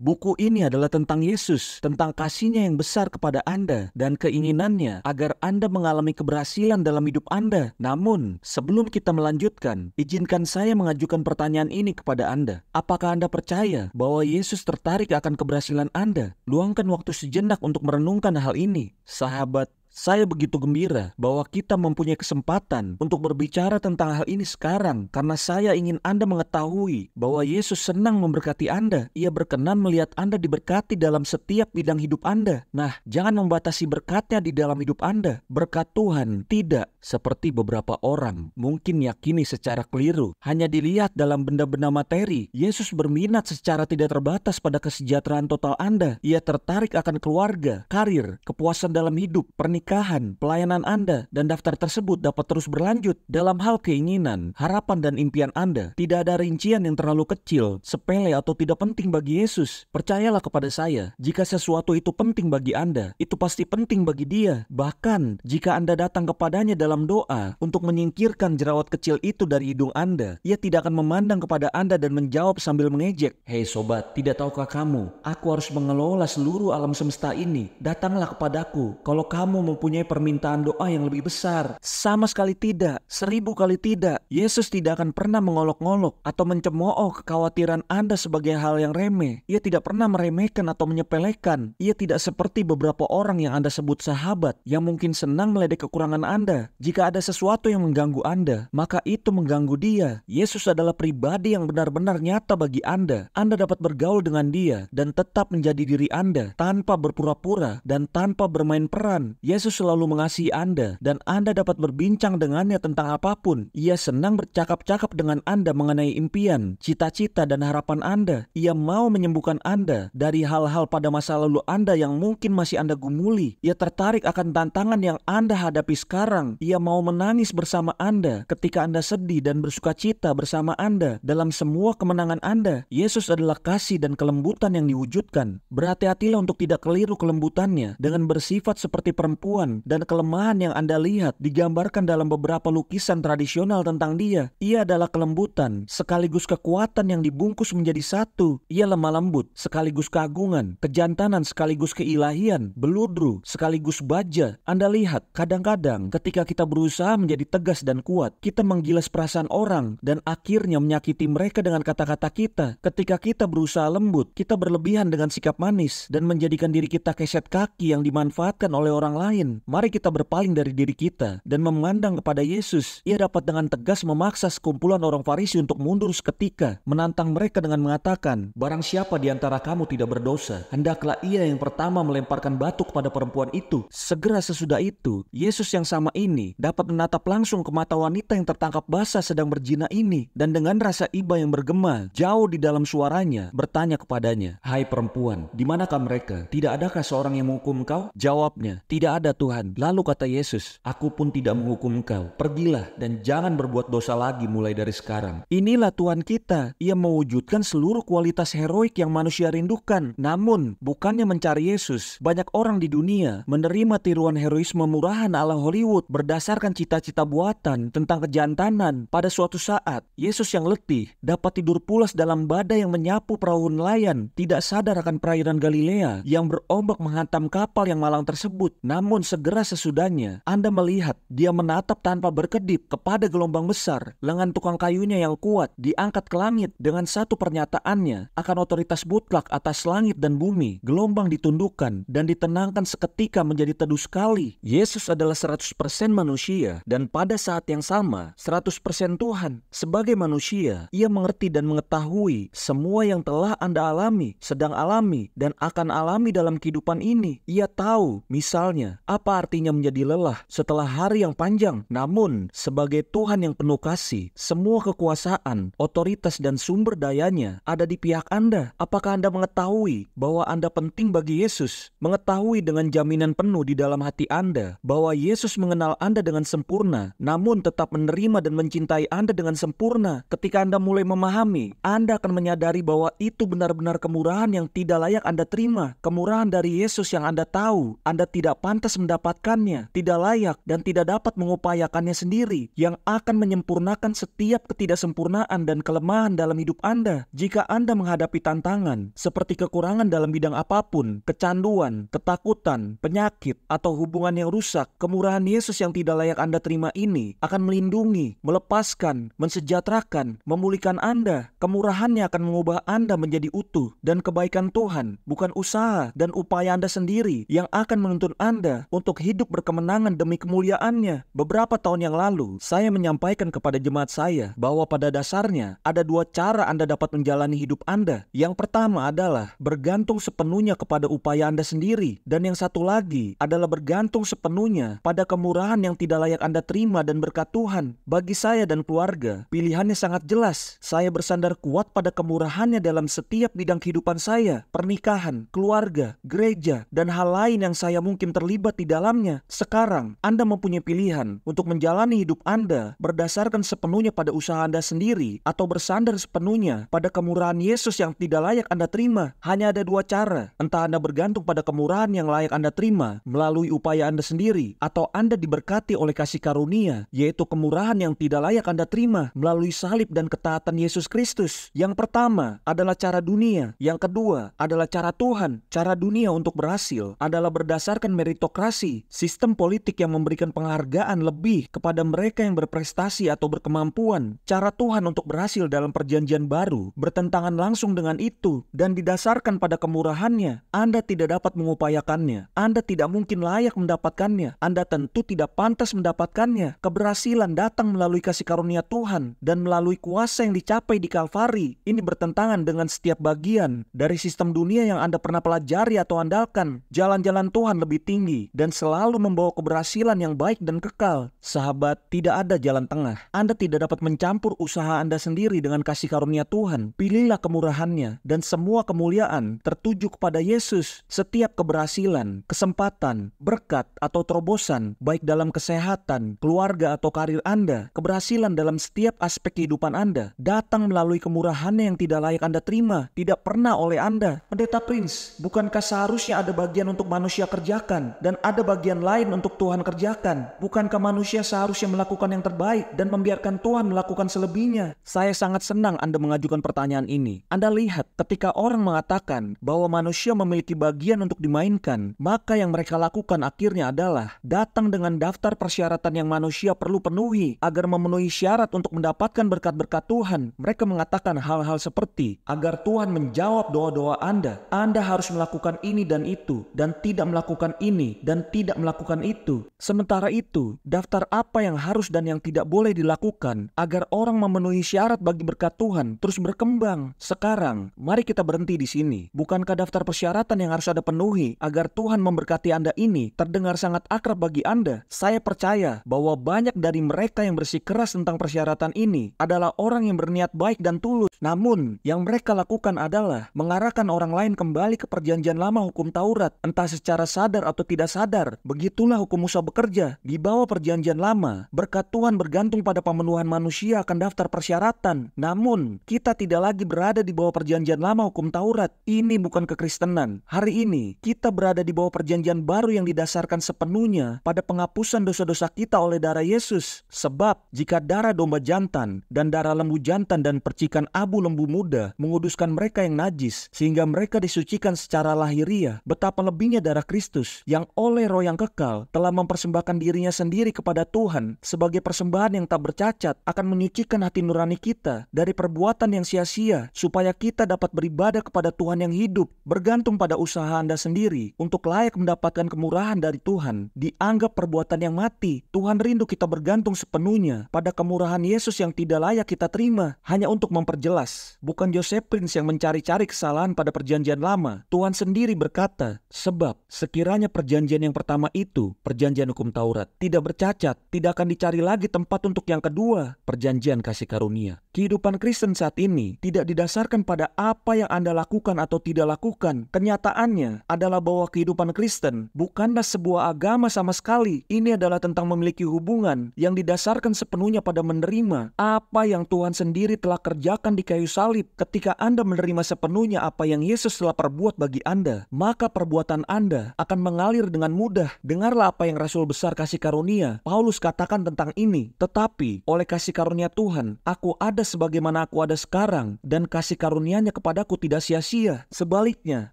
Buku ini adalah tentang Yesus, tentang kasih-Nya yang besar kepada Anda dan keinginannya agar Anda mengalami keberhasilan dalam hidup Anda. Namun, sebelum kita melanjutkan, izinkan saya mengajukan pertanyaan ini kepada Anda. Apakah Anda percaya bahwa Yesus tertarik akan keberhasilan Anda? Luangkan waktu sejenak untuk merenungkan hal ini. Sahabat, saya begitu gembira bahwa kita mempunyai kesempatan untuk berbicara tentang hal ini sekarang karena saya ingin Anda mengetahui bahwa Yesus senang memberkati Anda. Ia berkenan melihat Anda diberkati dalam setiap bidang hidup Anda. Nah, jangan membatasi berkat-Nya di dalam hidup Anda. Berkat Tuhan tidak seperti beberapa orang mungkin yakini secara keliru, hanya dilihat dalam benda-benda materi. Yesus berminat secara tidak terbatas pada kesejahteraan total Anda. Ia tertarik akan keluarga, karir, kepuasan dalam hidup, pernikahan, pelayanan Anda, dan daftar tersebut dapat terus berlanjut. Dalam hal keinginan, harapan, dan impian Anda, tidak ada rincian yang terlalu kecil, sepele, atau tidak penting bagi Yesus. Percayalah kepada saya, jika sesuatu itu penting bagi Anda, itu pasti penting bagi Dia. Bahkan, jika Anda datang kepadanya dalam doa untuk menyingkirkan jerawat kecil itu dari hidung Anda, Ia tidak akan memandang kepada Anda dan menjawab sambil mengejek, "Hei sobat, tidak tahukah kamu, aku harus mengelola seluruh alam semesta ini. Datanglah kepadaku kalau kamu mempunyai permintaan doa yang lebih besar." Sama sekali tidak, 1000 kali tidak. Yesus tidak akan pernah mengolok-ngolok atau mencemooh kekhawatiran Anda sebagai hal yang remeh. Ia tidak pernah meremehkan atau menyepelekan. Ia tidak seperti beberapa orang yang Anda sebut sahabat yang mungkin senang meledek kekurangan Anda. Jika ada sesuatu yang mengganggu Anda, maka itu mengganggu Dia. Yesus adalah pribadi yang benar-benar nyata bagi Anda. Anda dapat bergaul dengan Dia dan tetap menjadi diri Anda tanpa berpura-pura dan tanpa bermain peran. Yesus selalu mengasihi Anda dan Anda dapat berbincang dengannya tentang apapun. Ia senang bercakap-cakap dengan Anda mengenai impian, cita-cita, dan harapan Anda. Ia mau menyembuhkan Anda dari hal-hal pada masa lalu Anda yang mungkin masih Anda gumuli. Ia tertarik akan tantangan yang Anda hadapi sekarang. Ia mau menangis bersama Anda ketika Anda sedih dan bersukacita bersama Anda dalam semua kemenangan Anda. Yesus adalah kasih dan kelembutan yang diwujudkan. Berhati-hatilah untuk tidak keliru kelembutannya dengan bersifat seperti perempuan, dan kelemahan yang Anda lihat digambarkan dalam beberapa lukisan tradisional tentang Dia. Ia adalah kelembutan sekaligus kekuatan yang dibungkus menjadi satu. Ia lemah lembut sekaligus keagungan, kejantanan sekaligus keilahian, beludru sekaligus baja. Anda lihat, kadang-kadang ketika kita berusaha menjadi tegas dan kuat, kita menggilas perasaan orang dan akhirnya menyakiti mereka dengan kata-kata kita. Ketika kita berusaha lembut, kita berlebihan dengan sikap manis dan menjadikan diri kita keset kaki yang dimanfaatkan oleh orang lain. Mari kita berpaling dari diri kita dan memandang kepada Yesus. Ia dapat dengan tegas memaksa sekumpulan orang Farisi untuk mundur seketika, menantang mereka dengan mengatakan, "Barang siapa di antara kamu tidak berdosa, hendaklah ia yang pertama melemparkan batu kepada perempuan itu." Segera sesudah itu, Yesus yang sama ini dapat menatap langsung ke mata wanita yang tertangkap basah sedang berzina ini, dan dengan rasa iba yang bergema jauh di dalam suaranya bertanya kepadanya, "Hai perempuan, di manakah mereka? Tidak adakah seorang yang menghukum kau?" Jawabnya, "Tidak ada Tuhan." Lalu kata Yesus, "Aku pun tidak menghukum kau. Pergilah dan jangan berbuat dosa lagi mulai dari sekarang." Inilah Tuhan kita. Ia mewujudkan seluruh kualitas heroik yang manusia rindukan. Namun, bukannya mencari Yesus, banyak orang di dunia menerima tiruan heroisme murahan ala Hollywood berdasarkan cita-cita buatan tentang kejantanan. Pada suatu saat, Yesus yang letih dapat tidur pulas dalam badai yang menyapu perahu nelayan, tidak sadar akan perairan Galilea yang berombak menghantam kapal yang malang tersebut. Namun segera sesudahnya, Anda melihat dia menatap tanpa berkedip kepada gelombang besar. Lengan tukang kayunya yang kuat diangkat ke langit dengan satu pernyataannya akan otoritas mutlak atas langit dan bumi. Gelombang ditundukkan dan ditenangkan seketika menjadi teduh sekali. Yesus adalah 100% manusia dan pada saat yang sama 100% Tuhan. Sebagai manusia, ia mengerti dan mengetahui semua yang telah Anda alami, sedang alami, dan akan alami dalam kehidupan ini. Ia tahu, misalnya, apa artinya menjadi lelah setelah hari yang panjang. Namun, sebagai Tuhan yang penuh kasih, semua kekuasaan, otoritas, dan sumber dayanya ada di pihak Anda. Apakah Anda mengetahui bahwa Anda penting bagi Yesus? Mengetahui dengan jaminan penuh di dalam hati Anda bahwa Yesus mengenal Anda dengan sempurna, namun tetap menerima dan mencintai Anda dengan sempurna. Ketika Anda mulai memahami, Anda akan menyadari bahwa itu benar-benar kemurahan yang tidak layak Anda terima. Kemurahan dari Yesus yang Anda tahu Anda tidak pantas mendapatkannya, tidak layak dan tidak dapat mengupayakannya sendiri, yang akan menyempurnakan setiap ketidaksempurnaan dan kelemahan dalam hidup Anda. Jika Anda menghadapi tantangan seperti kekurangan dalam bidang apapun, kecanduan, ketakutan, penyakit, atau hubungan yang rusak, kemurahan Yesus yang tidak layak Anda terima ini akan melindungi, melepaskan, mensejahterakan, memulihkan Anda. Kemurahannya akan mengubah Anda menjadi utuh, dan kebaikan Tuhan, bukan usaha dan upaya Anda sendiri, yang akan menuntun Anda untuk hidup berkemenangan demi kemuliaannya. Beberapa tahun yang lalu, saya menyampaikan kepada jemaat saya bahwa pada dasarnya ada dua cara Anda dapat menjalani hidup Anda. Yang pertama adalah bergantung sepenuhnya kepada upaya Anda sendiri, dan yang satu lagi adalah bergantung sepenuhnya pada kemurahan yang tidak layak Anda terima dan berkat Tuhan. Bagi saya dan keluarga, pilihannya sangat jelas. Saya bersandar kuat pada kemurahannya dalam setiap bidang kehidupan saya, pernikahan, keluarga, gereja, dan hal lain yang saya mungkin terlibat di dalamnya. Sekarang, Anda mempunyai pilihan untuk menjalani hidup Anda berdasarkan sepenuhnya pada usaha Anda sendiri, atau bersandar sepenuhnya pada kemurahan Yesus yang tidak layak Anda terima. Hanya ada dua cara. Entah Anda bergantung pada kemurahan yang layak Anda terima melalui upaya Anda sendiri, atau Anda diberkati oleh kasih karunia, yaitu kemurahan yang tidak layak Anda terima melalui salib dan ketaatan Yesus Kristus. Yang pertama adalah cara dunia, yang kedua adalah cara Tuhan. Cara dunia untuk berhasil adalah berdasarkan meritokrasi, sistem politik yang memberikan penghargaan lebih kepada mereka yang berprestasi atau berkemampuan. Cara Tuhan untuk berhasil dalam perjanjian baru bertentangan langsung dengan itu, dan didasarkan pada kemurahannya. Anda tidak dapat mengupayakannya. Anda tidak mungkin layak mendapatkannya. Anda tentu tidak pantas mendapatkannya. Keberhasilan datang melalui kasih karunia Tuhan dan melalui kuasa yang dicapai di Kalvari. Ini bertentangan dengan setiap bagian dari sistem dunia yang Anda pernah pelajari atau andalkan. Jalan-jalan Tuhan lebih tinggi dan selalu membawa keberhasilan yang baik dan kekal. Sahabat, tidak ada jalan tengah. Anda tidak dapat mencampur usaha Anda sendiri dengan kasih karunia Tuhan. Pilihlah kemurahannya, dan semua kemuliaan tertuju kepada Yesus. Setiap keberhasilan, kesempatan, berkat, atau terobosan, baik dalam kesehatan, keluarga, atau karir Anda, keberhasilan dalam setiap aspek kehidupan Anda, datang melalui kemurahannya yang tidak layak Anda terima, tidak pernah oleh Anda. Pendeta Prince, bukankah seharusnya ada bagian untuk manusia kerjakan dan ada bagian lain untuk Tuhan kerjakan? Bukankah manusia seharusnya melakukan yang terbaik dan membiarkan Tuhan melakukan selebihnya? Saya sangat senang Anda mengajukan pertanyaan ini. Anda lihat, ketika orang mengatakan bahwa manusia memiliki bagian untuk dimainkan, maka yang mereka lakukan akhirnya adalah datang dengan daftar persyaratan yang manusia perlu penuhi agar memenuhi syarat untuk mendapatkan berkat-berkat Tuhan. Mereka mengatakan hal-hal seperti, agar Tuhan menjawab doa-doa Anda harus melakukan ini dan itu, dan tidak melakukan ini dan tidak melakukan itu. Sementara itu, daftar apa yang harus dan yang tidak boleh dilakukan agar orang memenuhi syarat bagi berkat Tuhan terus berkembang. Sekarang, mari kita berhenti di sini. Bukankah daftar persyaratan yang harus Anda penuhi agar Tuhan memberkati Anda ini terdengar sangat akrab bagi Anda? Saya percaya bahwa banyak dari mereka yang bersikeras tentang persyaratan ini adalah orang yang berniat baik dan tulus. Namun, yang mereka lakukan adalah mengarahkan orang lain kembali ke perjanjian lama hukum Taurat, entah secara sadar atau tidak sadar. Begitulah hukum Musa bekerja. Di bawah perjanjian lama, berkat Tuhan bergantung pada pemenuhan manusia akan daftar persyaratan. Namun, kita tidak lagi berada di bawah perjanjian lama hukum Taurat. Ini bukan kekristenan. Hari ini, kita berada di bawah perjanjian baru yang didasarkan sepenuhnya pada penghapusan dosa-dosa kita oleh darah Yesus. Sebab, jika darah domba jantan dan darah lembu jantan dan percikan abu lembu muda menguduskan mereka yang najis, sehingga mereka disucikan secara lahiriah, betapa lebihnya darah Kristus yang oleh Roh yang kekal telah mempersembahkan dirinya sendiri kepada Tuhan sebagai persembahan yang tak bercacat, akan menyucikan hati nurani kita dari perbuatan yang sia-sia, supaya kita dapat beribadah kepada Tuhan yang hidup. Bergantung pada usaha Anda sendiri untuk layak mendapatkan kemurahan dari Tuhan dianggap perbuatan yang mati. Tuhan rindu kita bergantung sepenuhnya pada kemurahan Yesus yang tidak layak kita terima. Hanya untuk memperjelas, bukan Joseph Prince yang mencari-cari kesalahan pada perjanjian lama. Tuhan sendiri berkata, sebab sekiranya perjanjian yang pertama itu, perjanjian hukum Taurat, tidak bercacat, tidak akan dicari lagi tempat untuk yang kedua, perjanjian kasih karunia. Kehidupan Kristen saat ini tidak didasarkan pada apa yang Anda lakukan atau tidak lakukan. Kenyataannya adalah bahwa kehidupan Kristen bukanlah sebuah agama sama sekali. Ini adalah tentang memiliki hubungan yang didasarkan sepenuhnya pada menerima apa yang Tuhan sendiri telah kerjakan di kayu salib. Ketika Anda menerima sepenuhnya apa yang Yesus telah perbuat bagi Anda, maka perbuatan Anda akan mengalir dengan dengan mudah. Dengarlah apa yang Rasul besar kasih karunia Paulus katakan tentang ini. Tetapi oleh kasih karunia Tuhan, aku ada sebagaimana aku ada sekarang, dan kasih karunia-Nya kepadaku tidak sia-sia. Sebaliknya,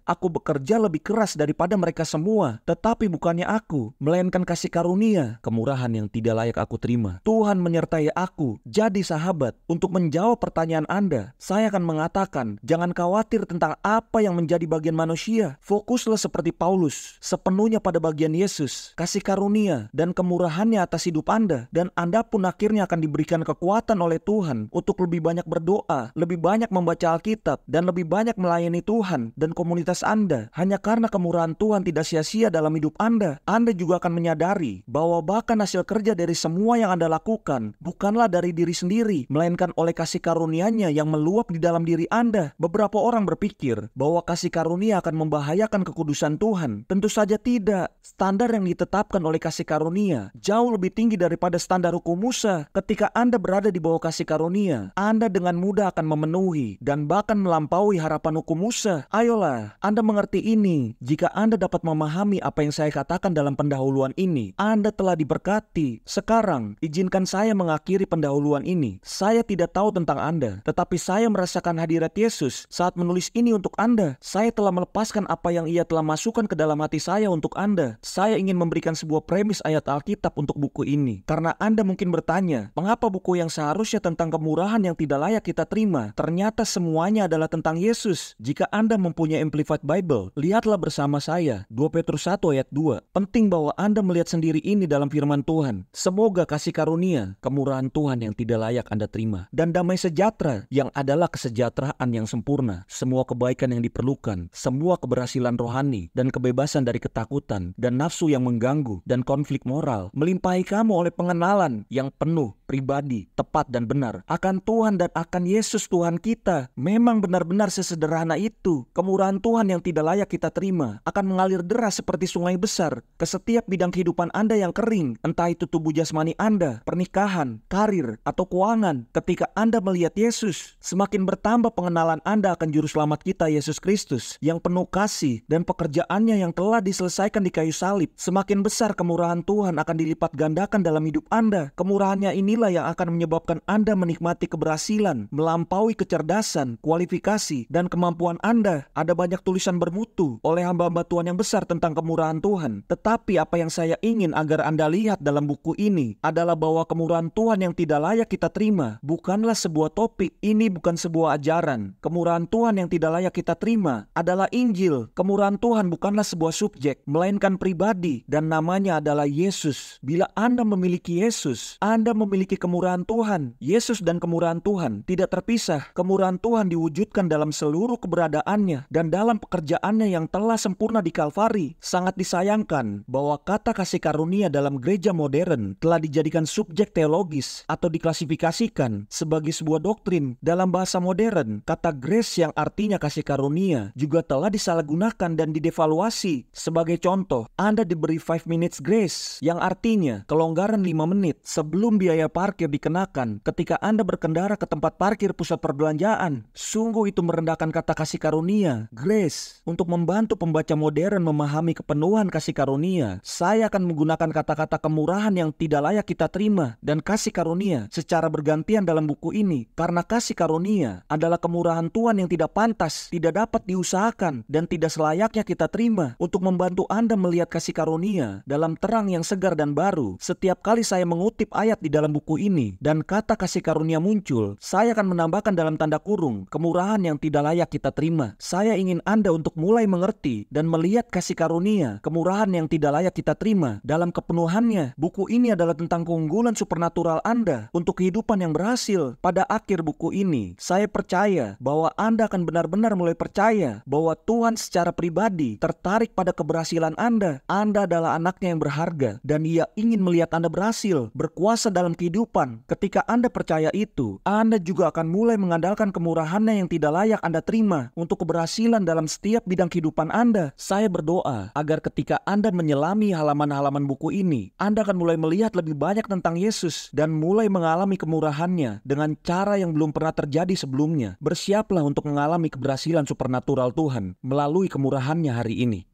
aku bekerja lebih keras daripada mereka semua, tetapi bukannya aku, melainkan kasih karunia, kemurahan yang tidak layak aku terima. Tuhan menyertai aku jadi sahabat. Untuk menjawab pertanyaan Anda, saya akan mengatakan, jangan khawatir tentang apa yang menjadi bagian manusia. Fokuslah seperti Paulus, sepenuhnya pada bagian Yesus, kasih karunia dan kemurahannya atas hidup Anda, dan Anda pun akhirnya akan diberikan kekuatan oleh Tuhan untuk lebih banyak berdoa, lebih banyak membaca Alkitab, dan lebih banyak melayani Tuhan dan komunitas Anda. Hanya karena kemurahan Tuhan tidak sia-sia dalam hidup Anda juga akan menyadari bahwa bahkan hasil kerja dari semua yang Anda lakukan bukanlah dari diri sendiri, melainkan oleh kasih karunia-Nya yang meluap di dalam diri Anda. Beberapa orang berpikir bahwa kasih karunia akan membahayakan kekudusan Tuhan. Tentu saja tidak. Standar yang ditetapkan oleh kasih karunia jauh lebih tinggi daripada standar hukum Musa. Ketika Anda berada di bawah kasih karunia, Anda dengan mudah akan memenuhi dan bahkan melampaui harapan hukum Musa. Ayolah, Anda mengerti ini. Jika Anda dapat memahami apa yang saya katakan dalam pendahuluan ini, Anda telah diberkati. Sekarang, izinkan saya mengakhiri pendahuluan ini. Saya tidak tahu tentang Anda, tetapi saya merasakan hadirat Yesus saat menulis ini untuk Anda. Saya telah melepaskan apa yang Ia telah masukkan ke dalam hati saya untuk Anda. Saya ingin memberikan sebuah premis ayat Alkitab untuk buku ini. Karena Anda mungkin bertanya, mengapa buku yang seharusnya tentang kemurahan yang tidak layak kita terima, ternyata semuanya adalah tentang Yesus. Jika Anda mempunyai Amplified Bible, lihatlah bersama saya 2 Petrus 1 ayat 2. Penting bahwa Anda melihat sendiri ini dalam firman Tuhan. Semoga kasih karunia, kemurahan Tuhan yang tidak layak Anda terima, dan damai sejahtera yang adalah kesejahteraan yang sempurna, semua kebaikan yang diperlukan, semua keberhasilan rohani, dan kebebasan dari ketakutan, dan nafsu yang mengganggu, dan konflik moral, melimpahi kamu oleh pengenalan yang penuh, pribadi, tepat dan benar akan Tuhan dan akan Yesus Tuhan kita. Memang benar-benar sesederhana itu. Kemurahan Tuhan yang tidak layak kita terima akan mengalir deras seperti sungai besar ke setiap bidang kehidupan Anda yang kering, entah itu tubuh jasmani Anda, pernikahan, karir, atau keuangan. Ketika Anda melihat Yesus, semakin bertambah pengenalan Anda akan juru selamat kita Yesus Kristus yang penuh kasih dan pekerjaannya yang telah diselesaikan di kayu salib. Semakin besar kemurahan Tuhan akan dilipat gandakan dalam hidup Anda. Kemurahannya inilah yang akan menyebabkan Anda menikmati keberhasilan, melampaui kecerdasan, kualifikasi, dan kemampuan Anda. Ada banyak tulisan bermutu oleh hamba-hamba Tuhan yang besar tentang kemurahan Tuhan. Tetapi apa yang saya ingin agar Anda lihat dalam buku ini adalah bahwa kemurahan Tuhan yang tidak layak kita terima bukanlah sebuah topik. Ini bukan sebuah ajaran. Kemurahan Tuhan yang tidak layak kita terima adalah Injil. Kemurahan Tuhan bukanlah sebuah subjek, melainkan pribadi, dan namanya adalah Yesus. Bila Anda memiliki Yesus, Anda memiliki kemurahan Tuhan. Yesus dan kemurahan Tuhan tidak terpisah. Kemurahan Tuhan diwujudkan dalam seluruh keberadaannya dan dalam pekerjaannya yang telah sempurna di Kalvari. Sangat disayangkan bahwa kata kasih karunia dalam gereja modern telah dijadikan subjek teologis atau diklasifikasikan sebagai sebuah doktrin. Dalam bahasa modern, kata grace yang artinya kasih karunia juga telah disalahgunakan dan didevaluasi. Sebagai contoh, Anda diberi 5 minutes grace yang artinya kelonggaran 5 menit sebelum biaya parkir dikenakan ketika Anda berkendara ke tempat parkir pusat perbelanjaan. Sungguh itu merendahkan kata kasih karunia, grace. Untuk membantu pembaca modern memahami kepenuhan kasih karunia, saya akan menggunakan kata-kata kemurahan yang tidak layak kita terima dan kasih karunia secara bergantian dalam buku ini. Karena kasih karunia adalah kemurahan Tuhan yang tidak pantas, tidak dapat diusahakan, dan tidak selayaknya kita terima. Untuk membantu Anda melihat kasih karunia dalam terang yang segar dan baru, setiap kali saya mengutip ayat di dalam buku ini dan kata kasih karunia muncul, saya akan menambahkan dalam tanda kurung kemurahan yang tidak layak kita terima. Saya ingin Anda untuk mulai mengerti dan melihat kasih karunia, kemurahan yang tidak layak kita terima dalam kepenuhannya. Buku ini adalah tentang keunggulan supernatural Anda untuk kehidupan yang berhasil. Pada akhir buku ini, saya percaya bahwa Anda akan benar-benar mulai percaya bahwa Tuhan secara pribadi tertarik pada keberhasilan Anda. Anda adalah anaknya yang berharga dan Ia ingin melihat Anda berhasil, berkuasa dalam kehidupan. Ketika Anda percaya itu, Anda juga akan mulai mengandalkan kemurahannya yang tidak layak Anda terima untuk keberhasilan dalam setiap bidang kehidupan Anda. Saya berdoa agar ketika Anda menyelami halaman-halaman buku ini, Anda akan mulai melihat lebih banyak tentang Yesus dan mulai mengalami kemurahannya dengan cara yang belum pernah terjadi sebelumnya. Bersiaplah untuk mengalami keberhasilan supernatural Tuhan melalui kemurahannya hari ini.